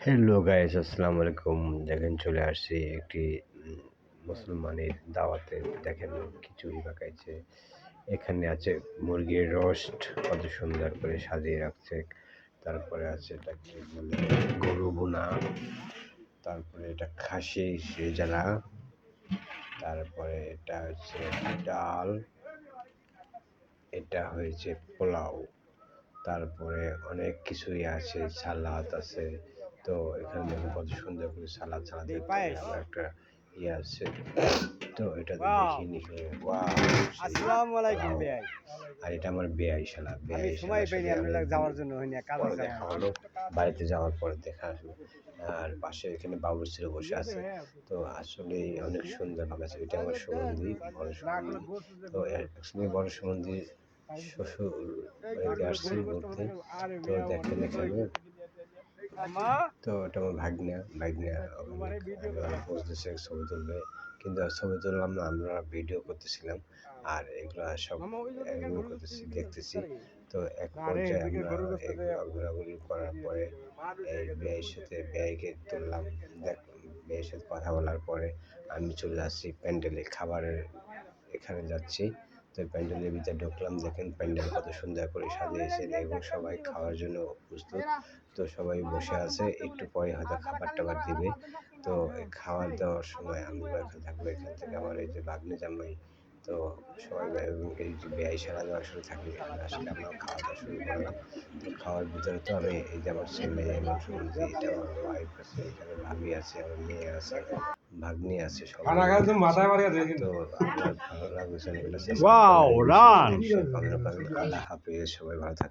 Hello guys, আসসালামু আলাইকুম। দেখেন চলে আসছি একটি মুসলমানের দাওয়াতে। দেখেন খিচুড়ি পাকাইছে, এখানে আছে মুরগির রোস্ট, কত সুন্দর করে সাজিয়ে রাখছে। তারপরে আছে এটা কি বলে গরু ভুনা, তারপরে এটা খাসি রেজালা, তারপরে এটা হচ্ছে ডাল, এটা হয়েছে পোলাও, তারপরে অনেক কিছুই আছে, সালাদ আছে। তো এখানে দেখুন কত সুন্দর করে সালাদ আমার একটা ইয়ে আছে। তো এটা দেখি নিখে আসসালামু আলাইকুম ভাই। আর এটা আমার বেয়াই শালা আমি সময় পাইনি আপনার যাওয়ার জন্য কাজে দেখা হলো, বাড়িতে যাওয়ার পরে দেখা আসলো। আর পাশে এখানে বাবুর ছেলে বসে আছে। তো আসলে অনেক সুন্দর লাগাচ্ছে। এটা আমার সুগন্ধি, বড় সুগন্ধি। তো অ্যাকচুয়ালি বড় সুগন্ধি শ্বশুর বাড়িতে আসছি ঘুরতে। তো দেখেন এখানে, তো এটা আমার ভাগ্না বসতেছে ছবি তুলবে, কিন্তু ছবি তুললাম না, আমরা ভিডিও করতেছিলাম। আর এগুলা সব দেখতেছি। তো এক পর্যায়ে আমরা ঘোরাঘুরি করার পরে এই ব্যয়কে তুললাম। ব্যয়ের সাথে কথা বলার পরে আমি চলে যাচ্ছি প্যান্ডেলে, খাবারের এখানে যাচ্ছি। তো প্যান্ডেলের ভিতরে ঢুকলাম, দেখেন প্যান্ডেল কত সুন্দর করে সাজিয়েছেন এবং সবাই খাওয়ার জন্য প্রস্তুত। তো সবাই বসে আছে, একটু পরে হয়তো খাবার টাবার দিবে। তো খাবার দেওয়ার সময় আমরা এখানে থাকবো, এখান থেকে আমার এই যে ভাগ্নে জামাই, তো সবাই এই যে বেয়াই সারা দেওয়ার শুরু থাকবে, আসলে আমরা খাওয়া দাওয়া শুরু করলাম। তো খাওয়ার ভিতরে তো আমি এই যে আমার ছেলে এবং শুনছি, এটা আমার ওয়াইফ আছে, এখানে ভাবি আছে, আমার মেয়ে আছে, ভাগ্নি আছে, সবাই। তো আপনার ভালো লাগবে, আল্লাহ হাফেজ, সবাই ভালো থাকবেন।